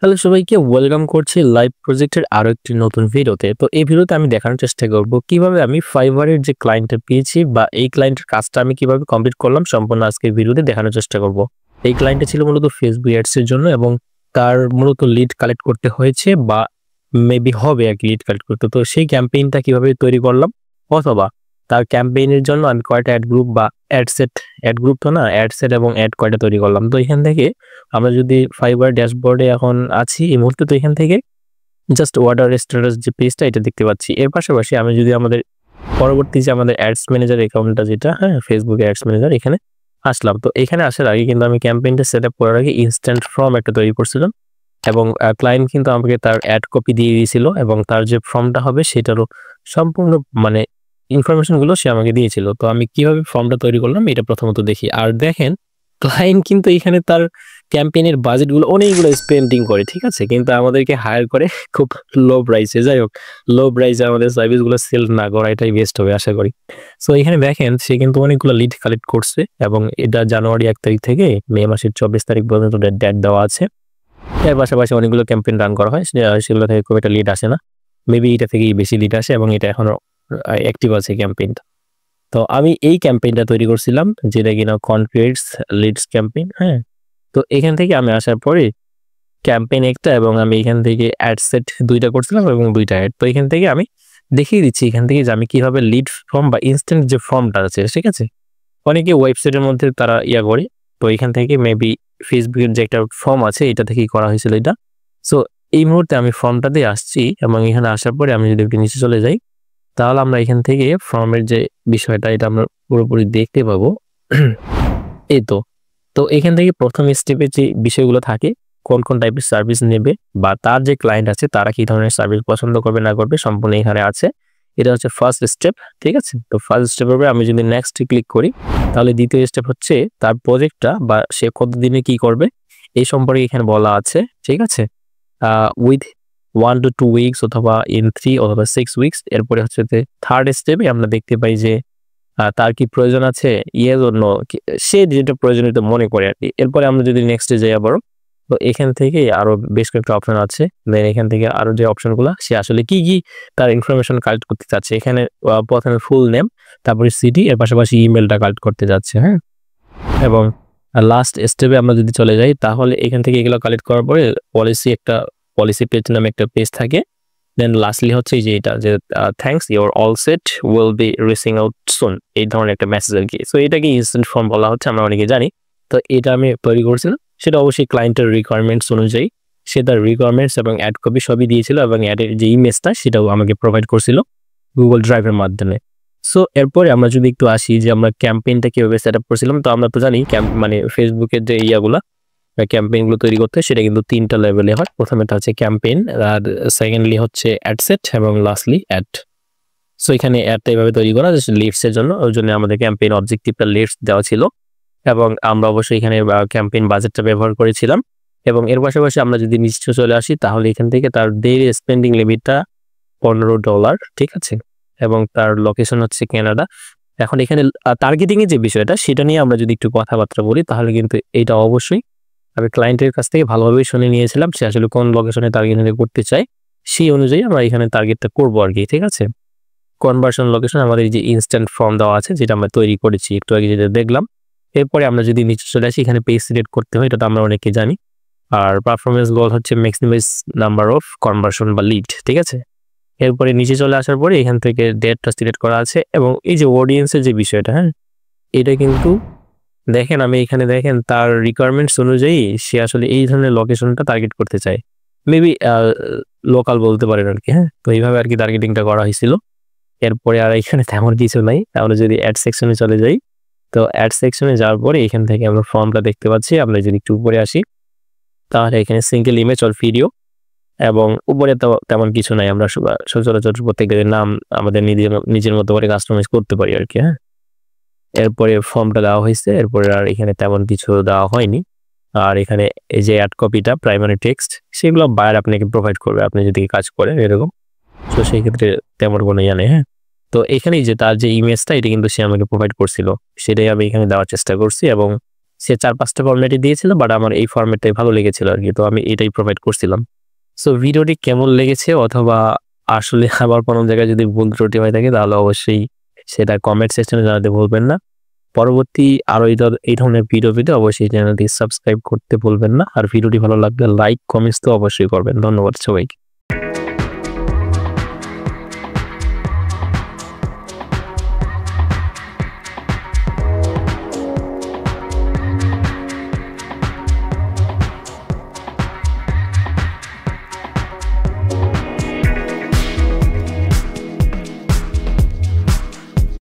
Hello সবাইকে welcome করছি live প্রজেক্টের আরো একটি নতুন ভিডিওতে। তো এই ভিডিওতে আমি দেখানোর চেষ্টা করব কিভাবে আমি ফাইবারের যে ক্লায়েন্টটা পেয়েছি বা এই ক্লায়েন্টের কাজটা আমি কিভাবে কমপ্লিট করলাম সম্পূর্ণ আজকের ভিডিওতে দেখানোর চেষ্টা করব। এই ক্লায়েন্টটা ছিল মূলত ফেসবুক অ্যাডস এর জন্য এবং তার মূলত লিড কালেক্ট করতে হয়েছে বা মেবি হবে আর কি লিড কালেক্ট করতে। তো সেই ক্যাম্পেইনটা কিভাবে তৈরি করলাম অথবা তার ক্যাম্পেইনের জন্য আমি কয়টা অ্যাড গ্রুপ বা অ্যাড সেট অ্যাড গ্রুপ তো না অ্যাড সেট এবং অ্যাড কয়টা তৈরি করলাম। তো এখান থেকে আমরা যদি ফাইবার ড্যাশবোর্ডে এখন আছি এই মুহূর্তে, তো এখান থেকে জাস্ট অর্ডার স্ট্যাটাস যে পেজটা এটা দেখতে পাচ্ছি। এর পাশাপাশি আমি যদি আমাদের পরবর্তী যে আমাদের অ্যাডস ম্যানেজার অ্যাকাউন্টটা যেটা ফেসবুক অ্যাডস ম্যানেজার এখানে আসলাম। তো এখানে আসার আগে কিন্তু আমি ক্যাম্পেইনটা সেট আপ করার আগে ইনস্ট্যান্ট ফর্ম একটা তৈরি করছিলাম এবং ক্লায়েন্ট কিন্তু আমাকে তার অ্যাড কপি দিয়ে দিয়েছিল এবং তার যে ফর্মটা হবে সেটারও সম্পূর্ণ মানে ইনফরমেশন গুলো সে আমাকে দিয়েছিল। তো আমি কিভাবে ফর্মটা তৈরি করলাম এটা প্রথমত দেখি। আর দেখেন ক্লায়েন্ট কিন্তু এখানে তার ক্যাম্পেইনের বাজেটগুলো অনেকগুলো স্পেন্ডিং করে, ঠিক আছে, কিন্তু আমাদেরকে হায়ার করে খুব লো প্রাইসে। যাই হোক, লো প্রাইসে আমাদের সার্ভিসগুলো সেল না করা এটাই বেস্ট হবে আশা করি। সো এখানে দেখেন সে কিন্তু অনেকগুলো লিড কালেক্ট করছে এবং এটা জানুয়ারি 1 তারিখ থেকে মে মাসের 24 তারিখ পর্যন্ত ডেট দেওয়া আছে। এর পাশাপাশি অনেকগুলো ক্যাম্পেইন রান করা হয়, সেগুলো থেকে খুব একটা লিড আসে না, মেবি এটা থেকেই বেশি লিড আসে এবং এটা এখনো অ্যাক্টিভ আছে ক্যাম্পেইনটা। তো আমি এই ক্যাম্পেইনটা তৈরি করছিলাম যেটা কিনা কনক্রিটস লিডস ক্যাম্পেইন। তো এখান থেকে আমি আসার পরে ক্যাম্পেইন একটা এবং আমি এখান থেকে অ্যাড সেট 2টা করছিলাম এবং 2টা অ্যাড। তো এখান থেকে আমি দেখিয়ে দিচ্ছি এখান থেকে যে আমি কিভাবে লিড ফর্ম বা ইনস্ট্যান্ট যে ফর্মটা আছে, ঠিক আছে, অনেকে ওয়েবসাইটের মধ্যে তারা করে। তো এখান থেকে মেবি ফেসবুকের যে একটা ফর্ম আছে এটা থেকেই করা হয়েছিল এটা। সো এই মুহূর্তে আমি ফর্মটা দিয়ে আসছি এবং এখানে আসার পরে আমি যদি একটু নিচে চলে যাই তাহলে আমরা এখান থেকে ফর্মের যে বিষয়টা এটা আমরা পুরোপুরি দেখতে পাবো। এই তো তো এখান থেকে প্রথম স্টেপে যে বিষয়গুলো থাকে, কোন কোন টাইপের সার্ভিস নেবে বা তার যে ক্লায়েন্ট আছে তারা কি ধরনের সার্ভিস পছন্দ করবে না করবে সম্পূর্ণ এখানে আছে। এটা হচ্ছে ফার্স্ট স্টেপ, ঠিক আছে। তো ফার্স্ট স্টেপের পরে আমি যদি নেক্সট ক্লিক করি তাহলে দ্বিতীয় স্টেপ হচ্ছে তার প্রজেক্টটা বা সে কতদিনে কি করবে এই সম্পর্কে এখানে বলা আছে, ঠিক আছে। উইথ 1 to 2 উইকস অথবা ইন 3 অথবা 6 উইকস। এরপরে হচ্ছে থার্ড স্টেপে আমরা দেখতে পাই যে তার কি প্রয়োজন আছে, ইয়েস অর নো, সে যেটা প্রয়োজনীয়তা মনে করে আর কি। এরপরে আমরা যদি নেক্সটে যাই আবারও, তো এখান থেকে আরো বেশ কয়েকটা অপশন আছে। দেন এখান থেকে আরো যে অপশনগুলো সে আসলে কি কি তার ইনফরমেশন কালেক্ট করতে চাচ্ছে, এখানে প্রথমে ফুল নেম, তারপরে সিটি, এর পাশাপাশি ইমেলটা কালেক্ট করতে যাচ্ছে। এবং লাস্ট স্টেপে আমরা যদি চলে যাই তাহলে এখান থেকে এগুলো কালেক্ট করার পরে পলিসি পেজ নামে একটা পেজ থাকে। দেন লাস্টলি হচ্ছে যে এটা যে thanks your all set will be reaching out soon, এই ধরনের একটা মেসেজ আর কি। সো এটাকে ইনস্ট্যান্ট ফর্ম বলা হচ্ছে, আমরা অনেকে জানি। তো এটা আমি তৈরি করছিলাম, সেটা অবশ্যই ক্লায়েন্টের রিকোয়ারমেন্টস অনুযায়ী সে তার রিকোয়ারমেন্টস এবং অ্যাড কপি সবই দিয়েছিল এবং অ্যাডের যে ইমেজটা সেটাও আমাকে প্রোভাইড করছিল গুগল ড্রাইভের মাধ্যমে। সো এরপরে আমরা যদি একটু আসি যে আমরা ক্যাম্পেইনটা কিভাবে সেট আপ করছিলাম, তো আমরা তো জানি মানে ফেসবুকের যে ইয়াগুলা ক্যাম্পেইনগুলো তৈরি করতে সেটা কিন্তু 3টা লেভেলে হয়। প্রথমেটা হচ্ছে ক্যাম্পেইন, আর সেকেন্ডলি হচ্ছে অ্যাড সেট এবং লাস্টলি অ্যাড। সো এখানে অ্যাডটা এভাবে তৈরি করা লিডস এর জন্য, ওই জন্য আমাদের ক্যাম্পেইন অবজেক্টিভটা লিডস দেওয়া ছিল এবং আমরা অবশ্যই এখানে ক্যাম্পেইন বাজেটটা ব্যবহার করেছিলাম। এবং এর পাশাপাশি আমরা যদি নিচে চলে আসি তাহলে এখান থেকে তার ডেইলি স্পেন্ডিং লিমিটটা $15, ঠিক আছে, এবং তার লোকেশন হচ্ছে কানাডা। এখন এখানে টার্গেটিং এর যে বিষয়টা সেটা নিয়ে আমরা যদি একটু কথাবার্তা বলি তাহলে কিন্তু এটা অবশ্যই আমি ক্লায়েন্টের কাছ থেকে ভালোভাবেই শুনে নিয়েছিলাম সে আসলে কোন লোকেশনে টার্গেট করতে চায়, সেই অনুযায়ী আমরা এখানে টার্গেটটা করবো আর কি, ঠিক আছে। কনভার্সন লোকেশন আমাদের যে ইনস্ট্যান্ট ফর্ম দেওয়া আছে যেটা আমরা তৈরি করেছি একটু আগে যেটা দেখলাম। এরপরে আমরা যদি নিচে চলে আসি এখানে পেজ সিলেক্ট করতে হয়, এটা তো আমরা অনেকে জানি। আর পারফরমেন্স গোল হচ্ছে ম্যাক্সিমাইজ নাম্বার অফ কনভার্সন বা লিড, ঠিক আছে। এরপরে নিচে চলে আসার পরে এখান থেকে ডেটটা সিলেক্ট করা আছে এবং এই যে অডিয়েন্সের যে বিষয়টা, এটা কিন্তু দেখেন আমি এখানে দেখেন তার রিকোয়ারমেন্টস অনুযায়ী সে আসলে এই ধরনের লোকেশনটা টার্গেট করতে চায়, মেবি লোকাল বলতে পারেন আর কি। তো এইভাবে আর কি টার্গেটিংটা করা হয়েছিল। এরপরে আর এখানে তেমন কিছু নাই, আমরা যদি অ্যাড সেকশনে চলে যাই তো অ্যাড সেকশনে যাওয়ার পরে এখান থেকে আমরা ফর্মটা দেখতে পাচ্ছি। আমরা যদি একটু উপরে আসি তাহলে এখানে সিঙ্গেল ইমেজ অর ভিডিও এবং উপরে তো তেমন কিছু নাই, আমরা সচরাচর প্রত্যেকের নাম আমাদের নিজের মতো করে কাস্টমাইজ করতে পারি আর কি। এরপরে ফর্মটা দেওয়া হয়েছে, এরপরে আর এখানে তেমন কিছু দেওয়া হয়নি। আর এখানে এই যে অ্যাড কপিটা প্রাইমারি টেক্সট সেগুলো বায়ার আপনাকে প্রোভাইড করবে আপনি যদি কাজ করেন এরকম। তো সেই ক্ষেত্রে তেমন কোনো ইয়ে নেই। তো এখানেই যে তার যে ইমেজটা এটা কিন্তু সে আমাকে প্রোভাইড করছিল সেটাই আমি এখানে দেওয়ার চেষ্টা করছি এবং সে 4-5টা ফরম্যাটই দিয়েছিল, বাট আমার এই ফরম্যাটটাই ভালো লেগেছিল আরকি। তো আমি এটাই প্রোভাইড করছিলাম। সো ভিডিওটি কেমন লেগেছে অথবা আসলে আমার কোনো জায়গায় যদি ভুল ত্রুটি হয়ে থাকে তাহলে অবশ্যই সেটা কমেন্ট সেকশনে জানাতে ভুলবেন না। পরবর্তী আরো এই ধরনের ভিডিও পেতে অবশ্যই চ্যানেলটি সাবস্ক্রাইব করতে ভুলবেন না। আর ভিডিওটি ভালো লাগলে লাইক, কমেন্টস তো অবশ্যই করবেন। ধন্যবাদ সবাইকে।